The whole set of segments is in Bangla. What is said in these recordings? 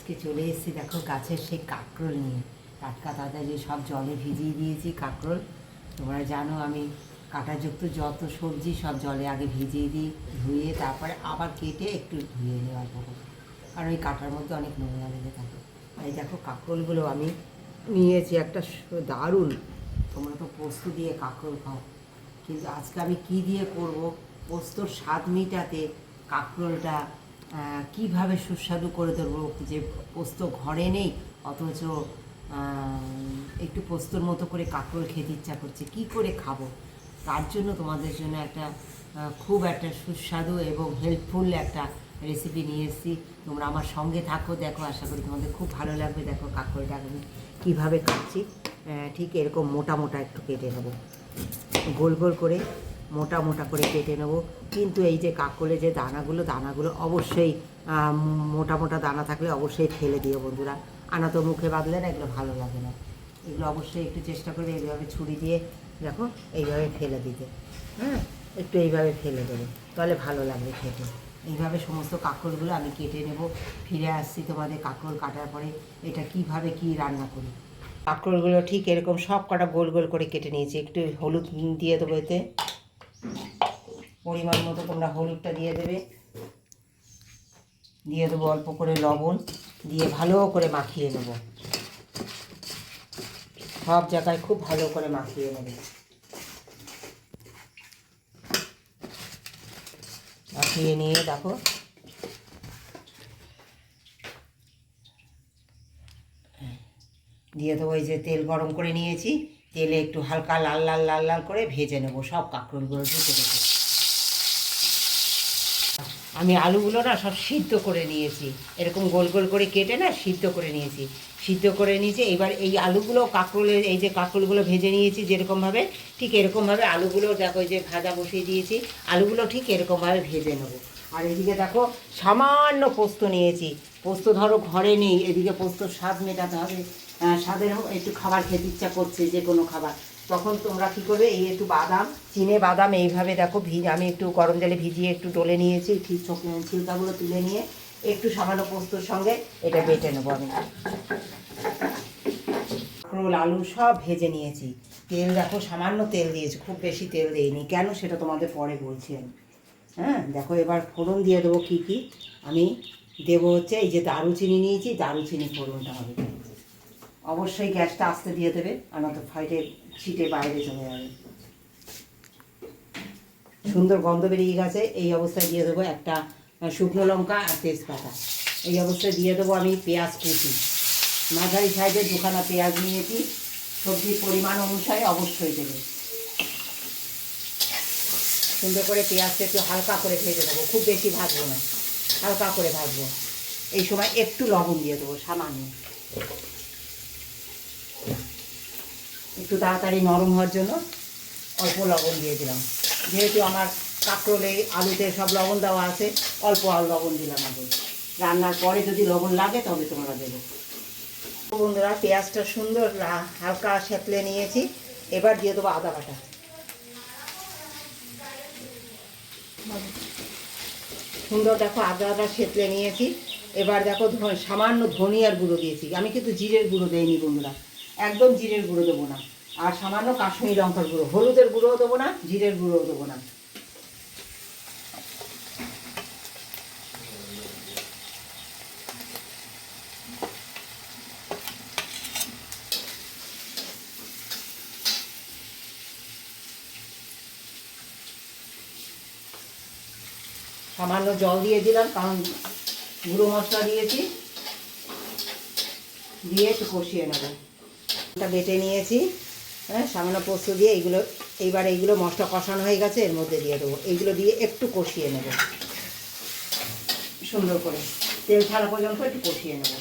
আজকে চলে এসেছি দেখো গাছের সেই কাঁকরোল নিয়ে। টাটকা তাড়াতাড়ি সব জলে ভিজিয়ে দিয়েছি কাঁকরোল। তোমরা জানো আমি কাঁটাযুক্ত যত সবজি সব জলে আগে ভিজিয়ে দিই, ধুয়ে তারপরে আবার কেটে একটু ধুয়ে নিই অল্প করে, কারণ ওই কাঁটার মধ্যে অনেক নোংরা লেগে থাকে। এই দেখো কাঁকরোলগুলো আমি নিয়েছি একটা দারুণ। তোমরা তো পোস্ত দিয়ে কাঁকরোল খাও, কিন্তু আজকে আমি কি দিয়ে করব, পোস্তর স্বাদ মিটাতে কাঁকরোলটা কীভাবে সুস্বাদু করে ধরবো, যে পোস্ত ঘরে নেই অথচ একটু পোস্তর মতো করে কাঁকরোল খেতে ইচ্ছা করছে, কি করে খাবো। তার জন্য তোমাদের জন্য একটা খুব একটা সুস্বাদু এবং হেল্পফুল একটা রেসিপি নিয়ে এসেছি। তোমরা আমার সঙ্গে থাকো, দেখো, আশা করি তোমাদের খুব ভালো লাগবে। দেখো কাঁকরোলটা আমি কীভাবে কাটছি, ঠিক এরকম মোটা মোটা একটু কেটে নেবো, গোল গোল করে মোটা মোটা করে কেটে নেব। কিন্তু এই যে কাঁকরোলের যে দানাগুলো অবশ্যই মোটা মোটা দানা থাকলে অবশ্যই ফেলে দিও বন্ধুরা, আনা তো মুখে বাঁধলে না, এগুলো ভালো লাগে না। এগুলো অবশ্যই একটু চেষ্টা করবে এইভাবে ছুরি দিয়ে, দেখো এইভাবে ফেলে দিতে, হ্যাঁ, একটু এইভাবে ফেলে দেবে, তাহলে ভালো লাগবে খেতে। এইভাবে সমস্ত কাঁকরোলগুলো আমি কেটে নেব। ফিরে আসছি তোমাদের কাঁকরোল কাটার পরে এটা কিভাবে কি রান্না করি। কাঁকরোলগুলো ঠিক এরকম সব কটা গোল গোল করে কেটে নিয়েছি। একটু হলুদ দিয়ে দেবো এতে, পরিমাণ মতো তোমরা হলুদটা দিয়ে দেবে, দিয়ে দেবো অল্প করে লবণ, দিয়ে ভালো করে মাখিয়ে নেব, সব জায়গায় খুব ভালো করে মাখিয়ে নেবে। মাখিয়ে নিয়ে দেখো দিয়ে দেবো এই যে তেল গরম করে নিয়েছি, তেলে একটু হালকা লাল লাল লাল লাল করে ভেজে নেবো সব কাঁকরোলগুলো ঢুকে ঢুকে। আমি আলুগুলো না সব সিদ্ধ করে নিয়েছি, এরকম গোল গোল করে কেটে না সিদ্ধ করে নিয়েছি, এবার এই আলুগুলো কাঁকরোলের এই যে কাঁকরোলগুলো ভেজে নিয়েছি যেরকমভাবে, ঠিক এরকমভাবে আলুগুলো দেখো এই যে ভাজা বসিয়ে দিয়েছি, আলুগুলো ঠিক এরকমভাবে ভেজে নেবো। আর এদিকে দেখো সামান্য পোস্ত নিয়েছি, পোস্ত ধরো ঘরে নেই, এদিকে পোস্তর স্বাদ মেটাতে হবে, স্বাদের একটু খাবার খেতে ইচ্ছা করছে যে কোনো খাবার, তখন তোমরা কী করবে, এই একটু বাদাম, চিনে বাদাম এইভাবে দেখো আমি একটু গরম জলে ভিজিয়ে একটু ডলে নিয়েছি, ঠিক ছিলকাগুলো তুলে নিয়ে একটু সামান্য পোস্তর সঙ্গে এটা বেটে নেবো। আমি কাঁকরোল আলু সব ভেজে নিয়েছি, তেল দেখো সামান্য তেল দিয়েছি, খুব বেশি তেল দিইনি, কেন সেটা তোমাদের পরে বলছি আমি। হ্যাঁ দেখো এবার ফোড়ন দিয়ে দেবো কী কী আমি দেবো, হচ্ছে এই যে দারুচিনি নিয়েছি, দারুচিনি ফোড়নটা হবে। অবশ্যই গ্যাসটা আস্তে দিয়ে দেবে, আর নয়তো ফাইটে ছিটে বাইরে চলে যাবে। সুন্দর গন্ধ বেরিয়ে গেছে, এই অবস্থায় দিয়ে দেবো একটা শুকনো লঙ্কা আর তেজপাতা। এই অবস্থায় দিয়ে দেবো আমি পেঁয়াজ কুচি, মাঝারি সাইজের দুখানা পেঁয়াজ নিয়েছি, সবজির পরিমাণ অনুসারে অবশ্যই দেবে। সুন্দর করে পেঁয়াজটা একটু হালকা করে ভেজে দেবো, খুব বেশি ভাজবো না, হালকা করে ভাজবো। এই সময় একটু লবণ দিয়ে দেবো সামান্য, একটু তাড়াতাড়ি নরম হওয়ার জন্য অল্প লবণ দিয়ে দিলাম, যেহেতু আমার কাঁকরোলে আলুতে সব লবণ দেওয়া আছে, অল্প লবণ দিলাম আগে, রান্নার পরে যদি লবণ লাগে তবে তোমরা দেবে। বন্ধুরা পেঁয়াজটা সুন্দর হালকা সেঁতলে নিয়েছি, এবার দিয়ে দেবো আদা বাটা, সুন্দর দেখো আদা সেঁতলে নিয়েছি। এবার দেখো সামান্য ধনিয়ার গুঁড়ো দিয়েছি, আমি কিন্তু জিরের গুঁড়ো দেইনি বন্ধুরা, একদম জিরের গুঁড়ো দেবো না, আর সামান্য কাশ্মীরি লঙ্কার গুঁড়ো, হলুদের গুঁড়োও দেবো না, জিরের গুঁড়োও দেবো না। সামান্য জল দিয়ে দিলাম, কারণ গুঁড়ো মশলা দিয়েছি, দিয়ে একটু কষিয়ে নেব। এটা বেটে নিয়েছি, হ্যাঁ, সামান্য পোস্ত দিয়ে এইগুলো মশলা কষানো হয়ে গেছে, এর মধ্যে দিয়ে দেবো, এইগুলো দিয়ে একটু কষিয়ে নেব সুন্দর করে, তেল ছাড়া পর্যন্ত একটু কষিয়ে নেব।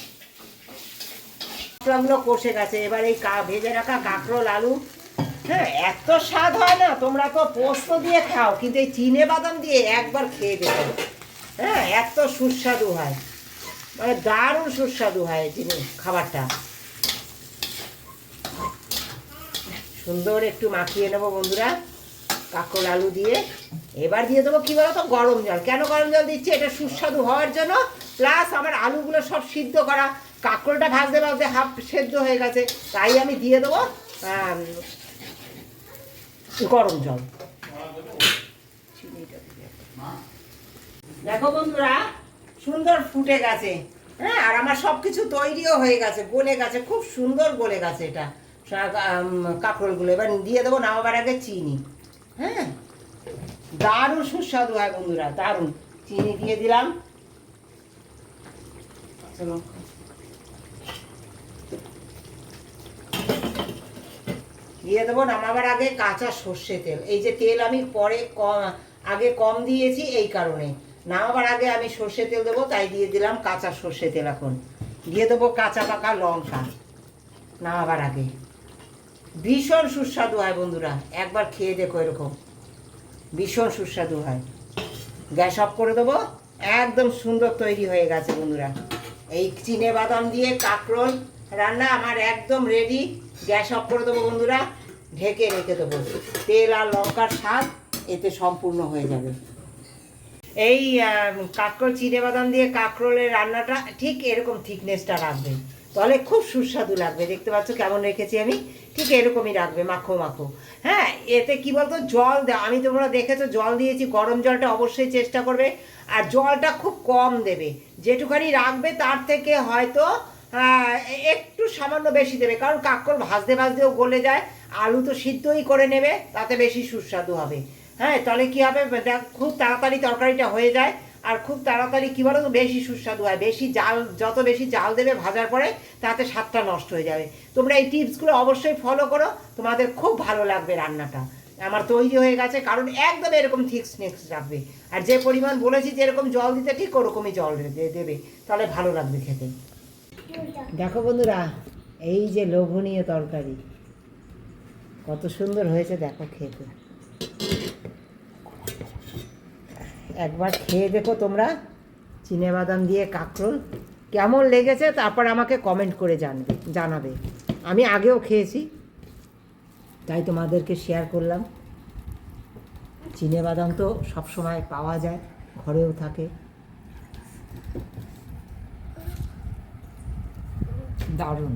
মশলাগুলো কষে গেছে, এবার এই ভেজে রাখা কাঁকরোল আলু, হ্যাঁ, এত স্বাদ হয় না, তোমরা তো পোস্ত দিয়ে খাও, কিন্তু এই চিনে বাদাম দিয়ে একবার খেয়ে দেবে, হ্যাঁ, এত সুস্বাদু হয়, মানে দারুণ সুস্বাদু হয় জিনিস খাবারটা। সুন্দর একটু মাখিয়ে নেবো বন্ধুরা কাঁকরোল আলু দিয়ে। এবার দিয়ে দেবো কী বলো তো, গরম জল। কেন গরম জল দিচ্ছি, এটা সুস্বাদু হওয়ার জন্য, প্লাস আমার আলুগুলো সব সিদ্ধ করা, কাঁকরোলটা ভাজতে ভাজতে হাফ সেদ্ধ হয়ে গেছে, তাই আমি দিয়ে দেবো গরম জল। দেখো বন্ধুরা সুন্দর ফুটে গেছে, হ্যাঁ, আর আমার সব কিছু তৈরিও হয়ে গেছে, গলে গেছে, খুব সুন্দর গলে গেছে এটা কাঁকরোলগুলো। এবার দিয়ে দেবো নামাবার আগে চিনি। হ্যাঁ, দারুণ সুস্বাদু হয় বন্ধুরা, দারুণ। চিনি দিয়ে দিলাম, চলো দিয়ে দেবো নামাবার আগে কাঁচা সর্ষে তেল। এই যে তেল আমি পরে আগে কম দিয়েছি এই কারণে, নামাবার আগে আমি সর্ষে তেল দেবো, তাই দিয়ে দিলাম কাঁচা সর্ষে তেল। এখন দিয়ে দেবো কাঁচা পাকা লঙ্কা নামাবার আগে। ভীষণ সুস্বাদু হয় বন্ধুরা, একবার খেয়ে দেখো, এরকম ভীষণ সুস্বাদু হয়। গ্যাস অফ করে দেবো, একদম সুন্দর তৈরি হয়ে গেছে বন্ধুরা। এই চিনে বাদাম দিয়ে কাঁকরোল রান্না আমার একদম রেডি। গ্যাস অফ করে দেবো বন্ধুরা, ঢেকে রেখে দেবো। তেল আর লঙ্কার স্বাদ এতে সম্পূর্ণ হয়ে যাবে। এই কাঁকরোল চিনে বাদাম দিয়ে কাঁকরোলের রান্নাটা ঠিক এরকম থিকনেসটা রাখবে, তাহলে খুব সুস্বাদু লাগবে। দেখতে পাচ্ছ কেমন রেখেছি আমি, ঠিক এরকমই রাখবে, মাখো মাখো। হ্যাঁ, এতে কি বলতো জল দেওয়া, আমি তোমরা দেখেছো জল দিয়েছি, গরম জলটা অবশ্যই চেষ্টা করবে, আর জলটা খুব কম দেবে। যেটুখানি রাখবে তার থেকে হয়তো একটু সামান্য বেশি দেবে, কারণ কাঁকরোল ভাজতে ভাজতেও গলে যায়, আলু তো সিদ্ধই করে নেবে, তাতে বেশি সুস্বাদু হবে। হ্যাঁ, তাহলে কী হবে, খুব তাড়াতাড়ি তরকারিটা হয়ে যায়, আর খুব তাড়াতাড়ি কী বলো তো বেশি সুস্বাদু হয়। বেশি জাল, যত বেশি জাল দেবে ভাজার পরে, তাতে স্বাদটা নষ্ট হয়ে যাবে। তোমরা এই টিপসগুলো অবশ্যই ফলো করো, তোমাদের খুব ভালো লাগবে রান্নাটা। আমার তৈরি হয়ে গেছে, কারণ একদম এরকম থিকনেস রাখবে, আর যে পরিমাণ বলেছি যে এরকম জল দিতে, ঠিক ওরকমই জল দেবে, তাহলে ভালো লাগবে খেতে। দেখো বন্ধুরা, এই যে লোভনীয় তরকারি কত সুন্দর হয়েছে দেখো খেতে। একবার খেয়ে দেখো তোমরা, চিনেবাদাম দিয়ে কাঁকরোল কেমন লেগেছে, তারপর আমাকে কমেন্ট করে জানাবে। আমি আগেও খেয়েছি, তাই তোমাদেরকে শেয়ার করলাম। চিনেবাদাম তো সবসময় পাওয়া যায়, ঘরেও থাকে। দারুণ।